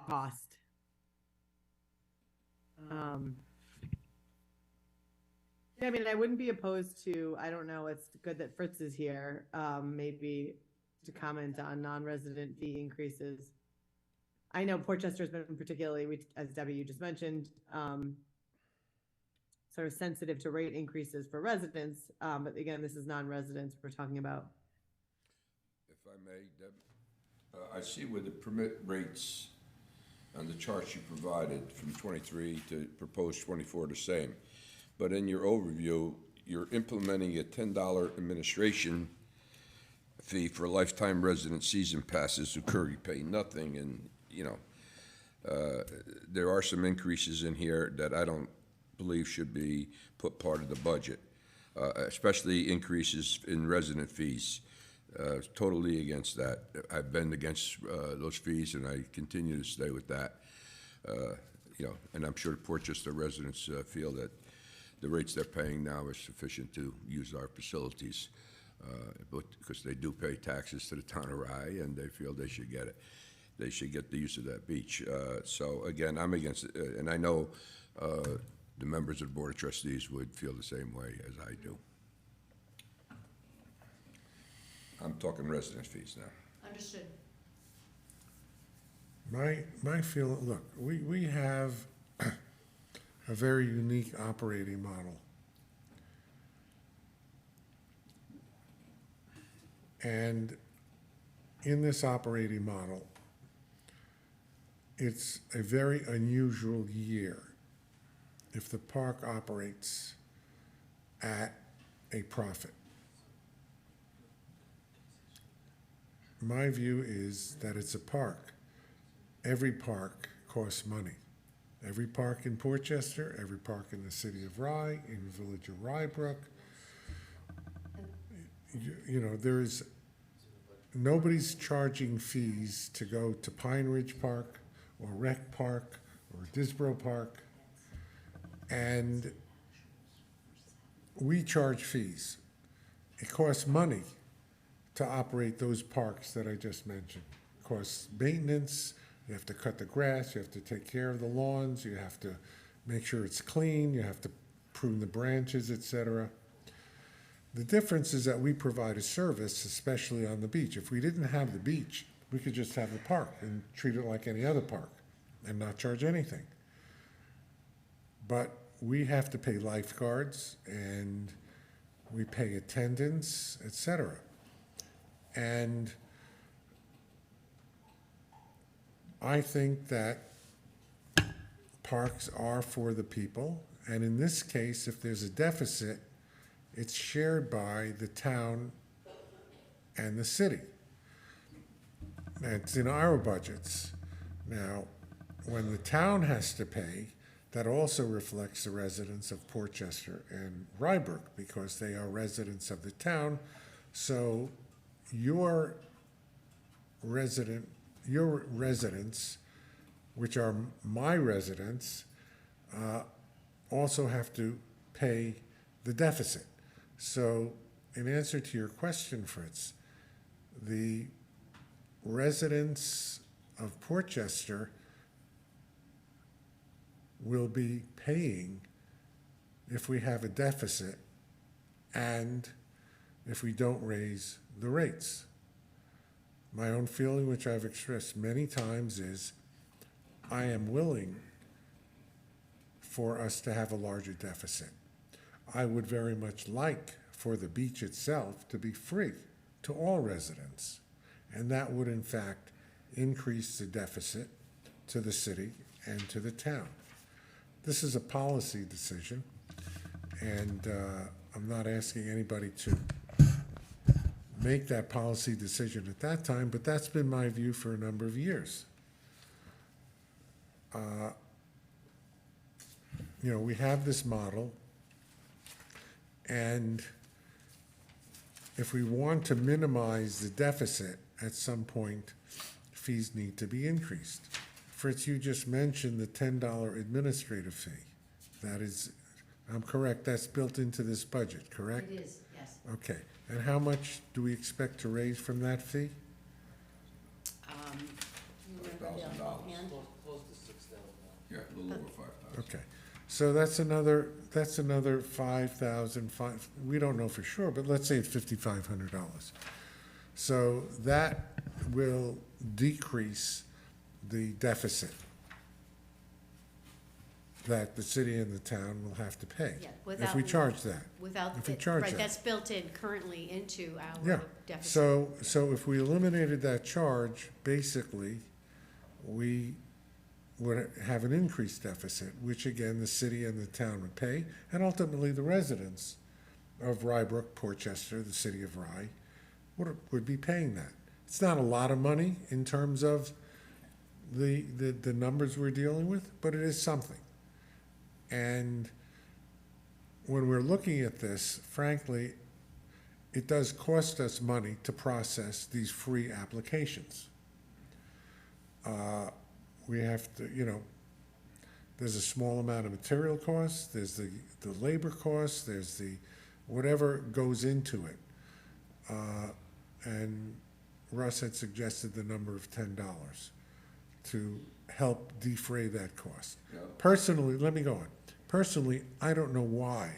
cost. Yeah, I mean, I wouldn't be opposed to, I don't know, it's good that Fritz is here, maybe to comment on non-resident fee increases. I know Portchester's been particularly, as Debbie, you just mentioned, sort of sensitive to rate increases for residents, but again, this is non-residents we're talking about. If I may, Deb, I see where the permit rates on the charts you provided from 23 to proposed 24 the same. But in your overview, you're implementing a $10 administration fee for lifetime resident season passes who currently pay nothing. And, there are some increases in here that I don't believe should be put part of the budget, especially increases in resident fees. Totally against that. I've been against those fees, and I continue to stay with that. And I'm sure Portchester residents feel that the rates they're paying now is sufficient to use our facilities, but because they do pay taxes to the town of Rye, and they feel they should get it. They should get the use of that beach. So again, I'm against it, and I know the members of the Board of Trustees would feel the same way as I do. I'm talking residence fees now. Understood. My feeling, look, we have a very unique operating model. And in this operating model, it's a very unusual year if the park operates at a profit. My view is that it's a park. Every park costs money. Every park in Portchester, every park in the city of Rye, in the village of Rybrook. There's nobody's charging fees to go to Pine Ridge Park or Rec Park or Disbro Park. And we charge fees. It costs money to operate those parks that I just mentioned. It costs maintenance. You have to cut the grass, you have to take care of the lawns, you have to make sure it's clean, you have to prune the branches, etc. The difference is that we provide a service, especially on the beach. If we didn't have the beach, we could just have the park and treat it like any other park and not charge anything. But we have to pay lifeguards and we pay attendance, etc. And I think that parks are for the people, and in this case, if there's a deficit, it's shared by the town and the city. It's in our budgets. Now, when the town has to pay, that also reflects the residents of Portchester and Rybrook, because they are residents of the town. So your residents, which are my residents, also have to pay the deficit. So in answer to your question, Fritz, the residents of Portchester will be paying if we have a deficit and if we don't raise the rates. My own feeling, which I've expressed many times, is I am willing for us to have a larger deficit. I would very much like for the beach itself to be free to all residents. And that would, in fact, increase the deficit to the city and to the town. This is a policy decision, and I'm not asking anybody to make that policy decision at that time, but that's been my view for a number of years. You know, we have this model, and if we want to minimize the deficit, at some point, fees need to be increased. Fritz, you just mentioned the $10 administrative fee. That is, I'm correct, that's built into this budget, correct? It is, yes. Okay, and how much do we expect to raise from that fee? $1,000. Offhand? Yeah, a little over 5,000. Okay, so that's another 5,000, we don't know for sure, but let's say it's $5,500. So that will decrease the deficit that the city and the town will have to pay. Yeah, If we charge that. Without, If we the- charge right, that. that's built in currently into Yeah, our deficit. so if we eliminated that charge, basically, we would have an increased deficit, which again, the city and the town would pay, and ultimately the residents of Rybrook, Portchester, the city of Rye, would be paying that. It's not a lot of money in terms of the numbers we're dealing with, but it is something. And when we're looking at this, frankly, it does cost us money to process these free applications. We have to, you know, there's a small amount of material costs, there's the labor costs, there's the whatever goes into it. And Russ had suggested the number of $10 to help defray that cost. Yeah. Personally, let me go on. Personally, I don't know why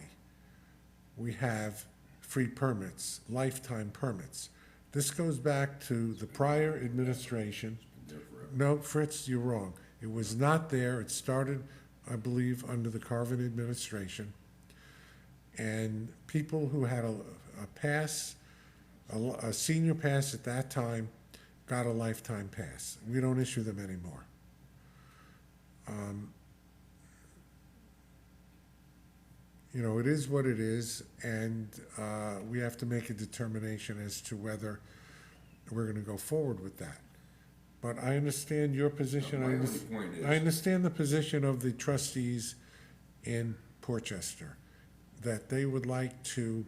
we have free permits, lifetime permits. This goes back to the prior administration. There forever. No, Fritz, you're wrong. It was not there. It started, I believe, under the Carvin administration. And people who had a pass, a senior pass at that time, got a lifetime pass. We don't issue them anymore. You know, it is what it is, and we have to make a determination as to whether we're going to go forward with that. But I understand your position. My only point is- I understand the position of the trustees in Portchester, that they would like to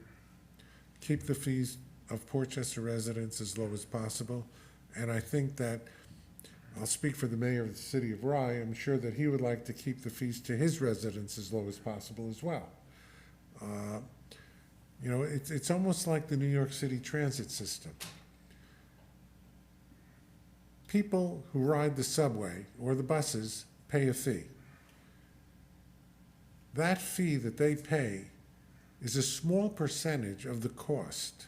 keep the fees of Portchester residents as low as possible. And I think that, I'll speak for the mayor of the city of Rye, I'm sure that he would like to keep the fees to his residents as low as possible as well. You know, it's almost like the New York City transit system. People who ride the subway or the buses pay a fee. That fee that they pay is a small percentage of the cost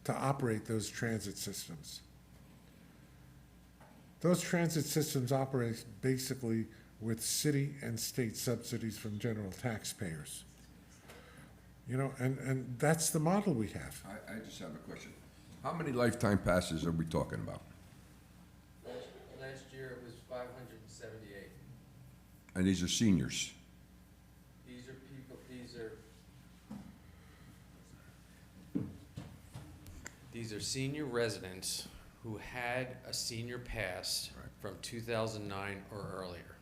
to operate those transit systems. Those transit systems operate basically with city and state subsidies from general taxpayers. You know, and that's the model we have. I just have a question. How many lifetime passes are we talking about? Last year it was 500 And these are seniors. These are people, these are senior residents who had a senior pass Right. from 2009 or earlier.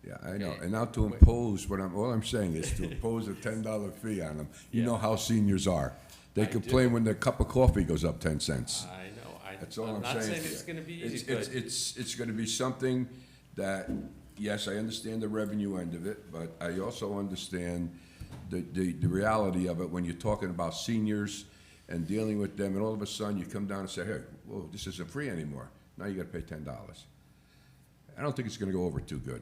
Yeah, I know. Okay. And now to impose, all I'm saying is to impose a $10 fee on them. You Yeah. know how seniors are. They I do. complain when their cup of coffee goes up 10 cents. I know, That's all I'm I'm not saying saying to it's you. gonna be It's, easy, but it's gonna be something that, yes, I understand the revenue end of it, but I also understand the reality of it when you're talking about seniors and dealing with them, and all of a sudden you come down and say, hey, whoa, this isn't free anymore. Now you gotta pay $10. I don't think it's gonna go over too good,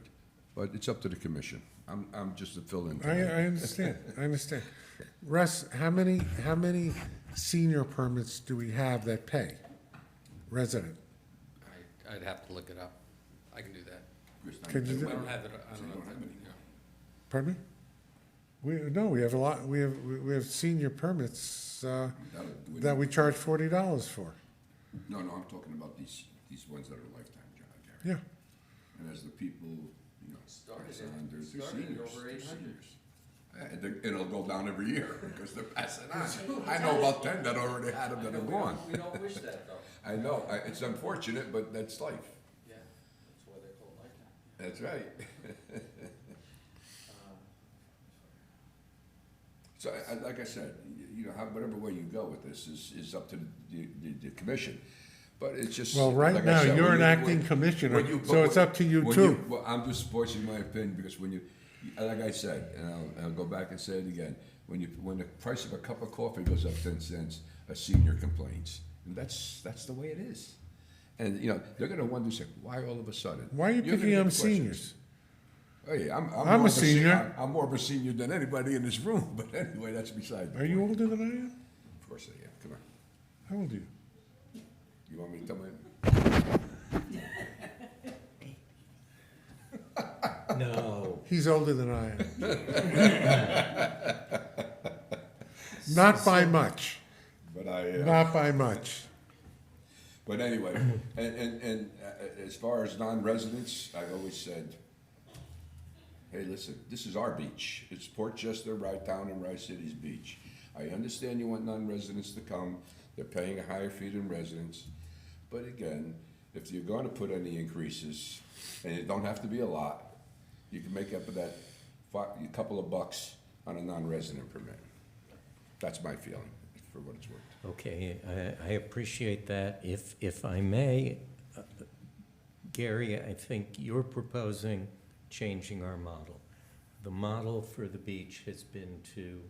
but it's up to the commission. I'm just a fill-in. I understand, I understand. Russ, how many senior permits do we have that pay? Resident? I'd have to look it up. I can do that. Could you I do- don't have it, I don't know. Pardon me? We have a lot, we have senior permits, that we charge $40 for. No, I'm talking about these ones that are lifetime, Gary. Yeah, And as the people, you know, pass on, they're Started at seniors. over they're 800. seniors. And it'll go down every year because they're passing on. I know about 10 that already had them that are gone. We don't wish that, though. I know, it's unfortunate, but that's life. Yeah, that's why they're called lifetime. That's right. So, like I said, you know, whatever way you go with this is up to the commission. But it's just. well, right like I now, said, you're when an you- acting when- commissioner, when you- so it's up to you when too. Well, I'm just voicing my opinion because when you, like I said, and I'll go back and say it again, when the price of a cup of coffee goes up 10 cents, a senior complains. And that's the way it is. And, you know, they're gonna wonder, say, why all of a sudden? Why are you You're gonna picking get on questions. seniors? Oh, yeah, I'm I'm more a of senior. I'm more of a senior than anybody in this room, but anyway, that's beside the Are you point. older than I am? Of course I am, come on. How old are you? You want me to tell my? No. He's older than I am. Not by much, But I am. not by much. But anyway, and as far as non-residents, I've always said, hey, listen, this is our beach. It's Port Chester, Rye Town, and Rye City's beach. I understand you want non-residents to come. They're paying a higher fee than residents. But again, if you're going to put any increases, and it don't have to be a lot, you can make up for that a couple of bucks on a non-resident permit. That's my feeling, for what it's worth. Okay, I appreciate that. If I may, Gary, I think you're proposing changing our model. The model for the beach has been to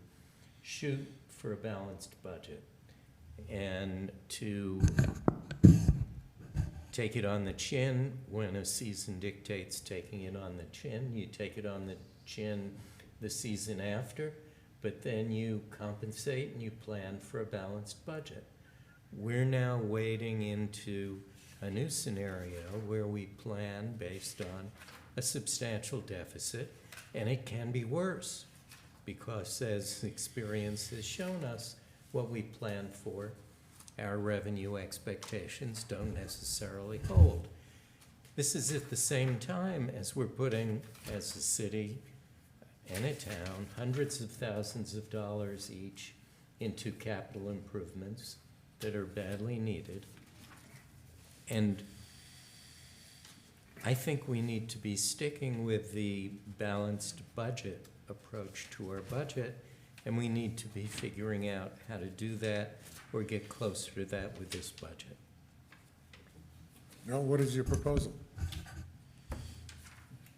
shoot for a balanced budget and to take it on the chin when a season dictates taking it on the chin. You take it on the chin the season after, but then you compensate and you plan for a balanced budget. We're now wading into a new scenario where we plan based on a substantial deficit, and it can be worse because, as experience has shown us, what we plan for, our revenue expectations don't necessarily hold. This is at the same time as we're putting, as a city and a town, hundreds of thousands of dollars each into capital improvements that are badly needed. And I think we need to be sticking with the balanced budget approach to our budget, and we need to be figuring out how to do that or get closer to that with this budget. Now, what is your proposal?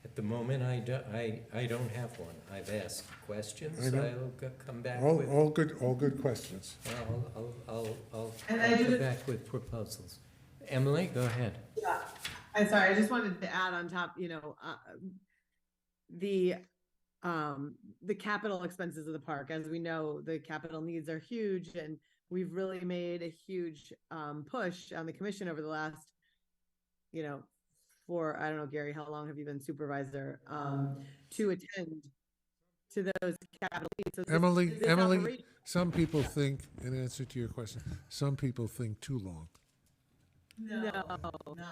At the moment, I don't have one. I've asked questions. I know. I'll come back All, with, all good questions. I'll And I come just- back with proposals. Emily, go ahead. Yeah, I'm sorry, I just wanted to add on top, the capital expenses of the park. As we know, the capital needs are huge, and we've really made a huge push on the commission over the last, I don't know, Gary, how long have you been supervisor? To attend to those capital needs. So Emily, this Emily, operation- some people think, in answer to your question, some people think too long. No,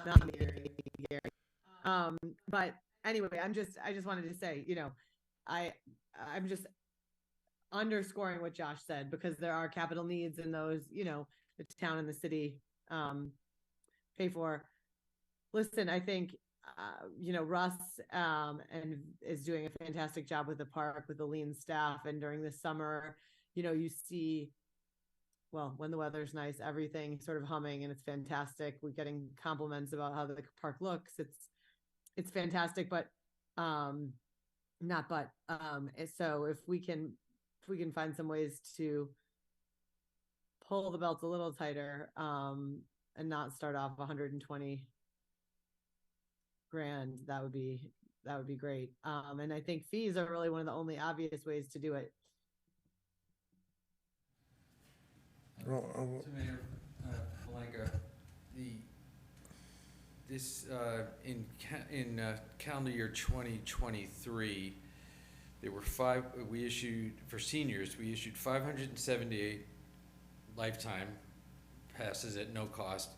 not me, Gary. But anyway, I just wanted to say, you know, I'm just underscoring what Josh said, because there are capital needs in those, you know, the town and the city pay for. Listen, I think you know, Russ and is doing a fantastic job with the park, with the lean staff, and during the summer, you know, you see, well, when the weather's nice, everything sort of humming, and it's fantastic. We're getting compliments about how the park looks. It's fantastic, but not but so if we can find some ways to pull the belts a little tighter and not start off 120 grand, that would be great. And I think fees are really one of the only obvious ways to do it. Well, So Mayor Malenga, in calendar year 2023, there were we issued 578 lifetime passes at no cost.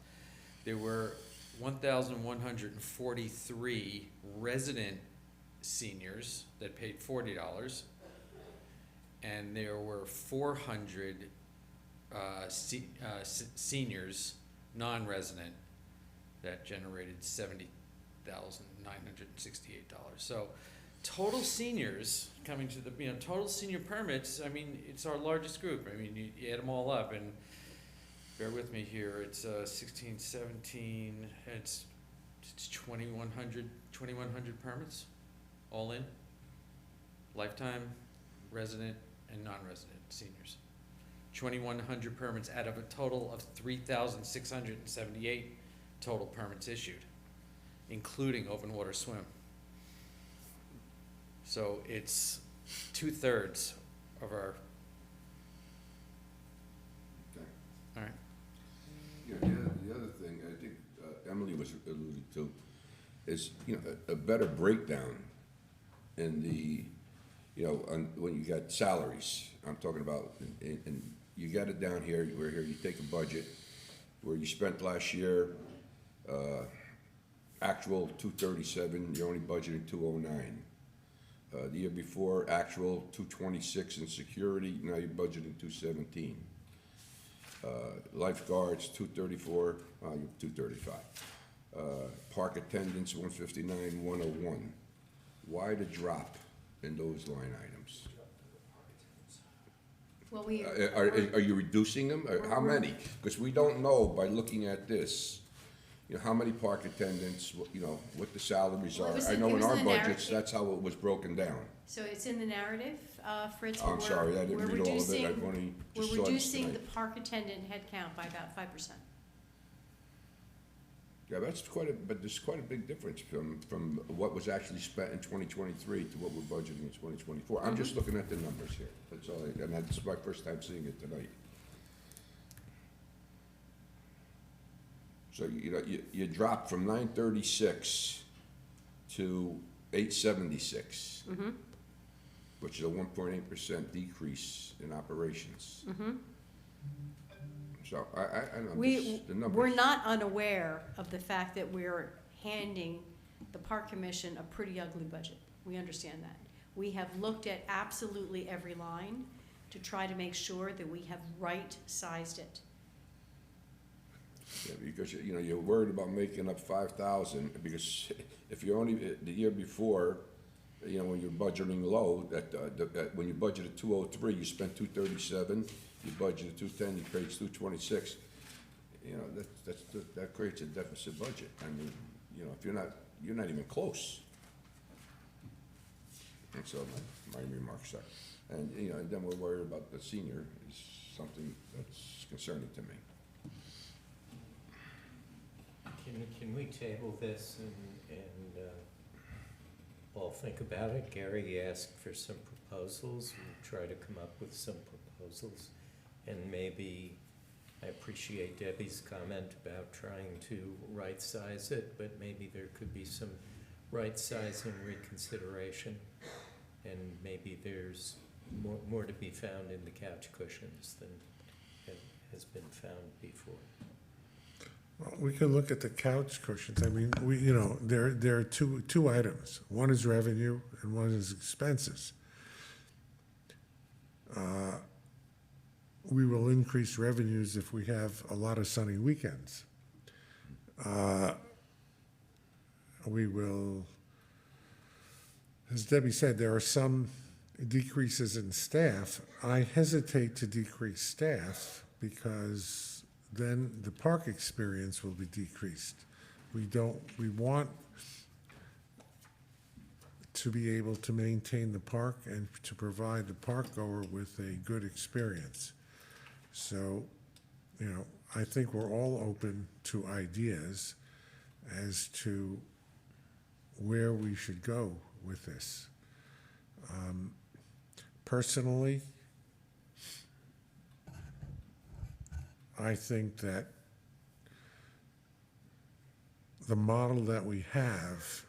There were 1,143 resident seniors that paid $40, and there were 400 seniors, non-resident, that generated $70,968. So total seniors coming to the, you know, total senior permits, I mean, it's our largest group. I mean, you add them all up, and bear with me here, it's 16, 17, it's 2,100 permits, all in, lifetime, resident, and non-resident seniors. 2,100 permits out of a total of 3,678 total permits issued, including open water swim. So it's 2/3 of our. Okay. All right. Yeah, the other thing I think Emily was alluding to is, you know, a better breakdown in the, you know, when you got salaries. I'm talking about, and you got it down here, where here you take a budget where you spent last year, actual 237, you're only budgeting 209. The year before, actual 226 in security, now you're budgeting 217. Lifeguards, 234, you're 235. Park attendants, 159, 101. Why the drop in those line items? Well, Are you reducing them? How many? Because we don't know by looking at this, you know, how many park attendants, you know, what the salaries Well, it are. was I in- know it in was our in the budgets, narrative. that's how it was broken down. So it's in the narrative, Fritz. I'm sorry, I didn't we're read all of it, reducing- I've only We're just saw this reducing the tonight. park attendant headcount by about 5%. Yeah, that's but there's quite a big difference from what was actually spent in 2023 to what we're budgeting in 2024. I'm just looking at the numbers here, that's all, and that's my first time seeing it tonight. So, you know, you dropped from 936 to 876, which is a 1.8% decrease in operations. So I don't know, just the numbers. We're not unaware of the fact that we're handing the park commission a pretty ugly budget. We understand that. We have looked at absolutely every line to try to make sure that we have right-sized it. Yeah, because, you know, you're worried about making up 5,000, because if you're only, the year before, you know, when you're budgeting low, when you budgeted 203, you spent 237, you budgeted 210, you paid 226. You know, that creates a deficit budget. I mean, you know, if you're not even close. And so my remarks are, and, you know, and then we're worried about the senior is something that's concerning to me. Can we table this and all think about it? Gary asked for some proposals. We'll try to come up with some proposals. And maybe, I appreciate Debbie's comment about trying to right-size it, but maybe there could be some right-sizing reconsideration. And maybe there's more to be found in the couch cushions than has been found before. Well, we can look at the couch cushions. I mean, there are two items. One is revenue and one is expenses. We will increase revenues if we have a lot of sunny weekends. We will, as Debbie said, there are some decreases in staff. I hesitate to decrease staff because then the park experience will be decreased. We want to be able to maintain the park and to provide the park goer with a good experience. So, I think we're all open to ideas as to where we should go with this. Personally, I think that the model that we have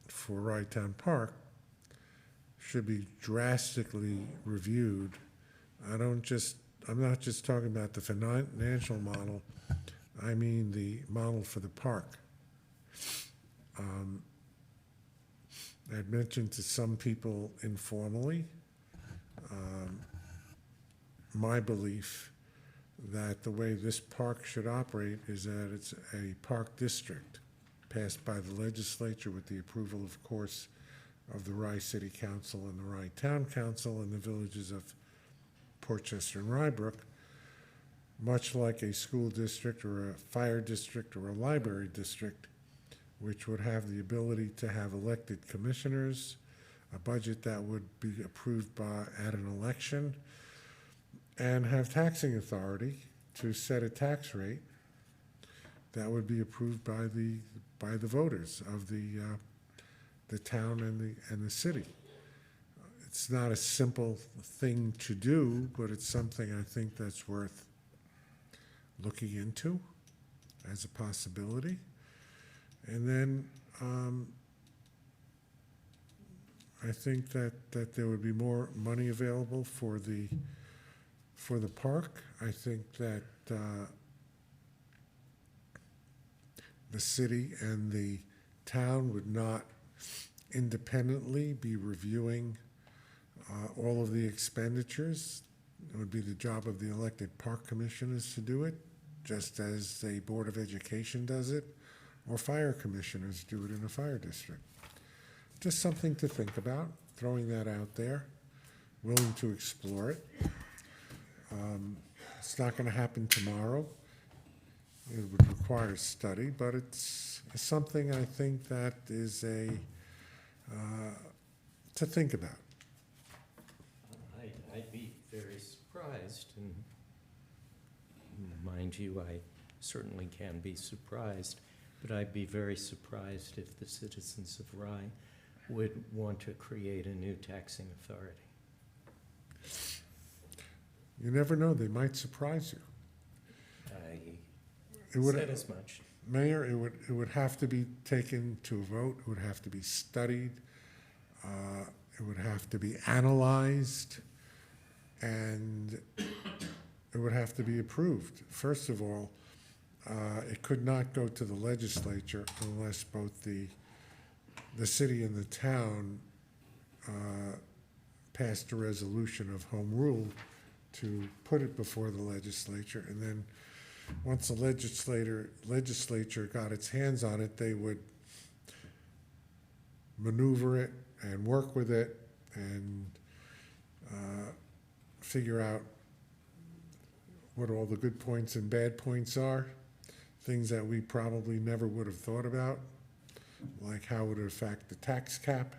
for Rye Town Park should be drastically reviewed. I'm not just talking about the financial model, I mean the model for the park. I'd mentioned to some people informally my belief that the way this park should operate is that it's a park district passed by the legislature with the approval, of course, of the Rye City Council and the Rye Town Council and the villages of Portchester and Rybrook, much like a school district or a fire district or a library district, which would have the ability to have elected commissioners, a budget that would be approved at an election, and have taxing authority to set a tax rate that would be approved by the voters of the town and the city. It's not a simple thing to do, but it's something I think that's worth looking into as a possibility. And then I think that there would be more money available for the park. I think that the city and the town would not independently be reviewing all of the expenditures. It would be the job of the elected park commissioners to do it, just as the Board of Education does it, or fire commissioners do it in a fire district. Just something to think about, throwing that out there, willing to explore it. It's not going to happen tomorrow. It would require study, but it's something I think that is to think about. I'd be very surprised, and mind you, I certainly can be surprised, but I'd be very surprised if the citizens of Rye would want to create a new taxing authority. You never know, they might surprise you. I said as much. Mayor, it would have to be taken to a vote, it would have to be studied, it would have to be analyzed, and it would have to be approved. First of all, it could not go to the legislature unless both the city and the town passed a resolution of home rule to put it before the legislature, and then once the legislature got its hands on it, they would maneuver it and work with it and figure out what all the good points and bad points are, things that we probably never would have thought about, like how would it affect the tax cap?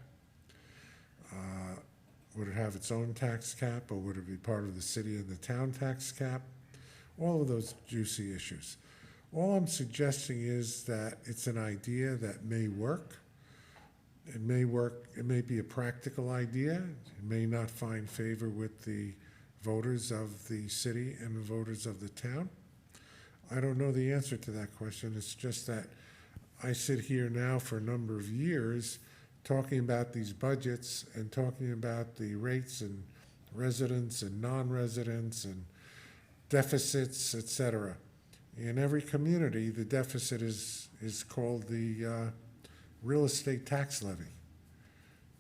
Would it have its own tax cap, or would it be part of the city and the town tax cap? All of those juicy issues. All I'm suggesting is that it's an idea that may work. It may work, it may be a practical idea. It may not find favor with the voters of the city and the voters of the town. I don't know the answer to that question. It's just that I sit here now for a number of years talking about these budgets and talking about the rates and residents and non-residents and deficits, etc. In every community, the deficit is called the real estate tax levy.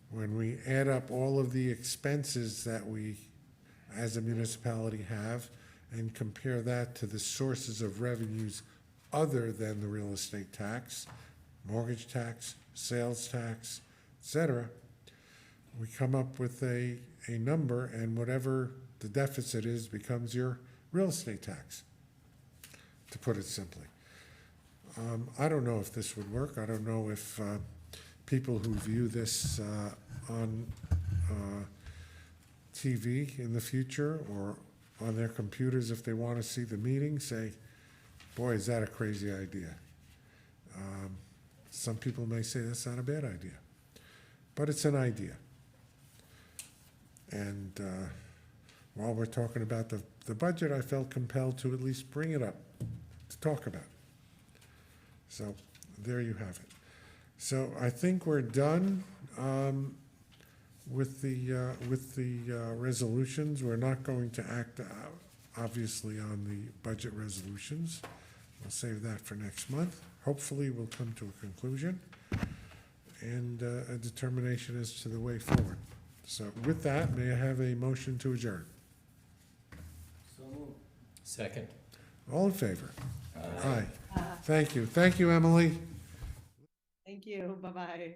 When we add up all of the expenses that we, as a municipality, have, and compare that to the sources of revenues other than the real estate tax, mortgage tax, sales tax, etc., we come up with a number, and whatever the deficit is becomes your real estate tax, to put it simply. I don't know if this would work. I don't know if people who view this on TV in the future or on their computers, if they want to see the meeting, say, boy, is that a crazy idea. Some people may say that's not a bad idea, but it's an idea. And while we're talking about the budget, I felt compelled to at least bring it up to talk about. So there you have it. So I think we're done with the resolutions. We're not going to act, obviously, on the budget resolutions. We'll save that for next month. Hopefully, we'll come to a conclusion and a determination as to the way forward. So with that, may I have a motion to adjourn? So moved. Second. All in favor? Aye. Thank you. Thank you, Emily. Thank you. Bye-bye.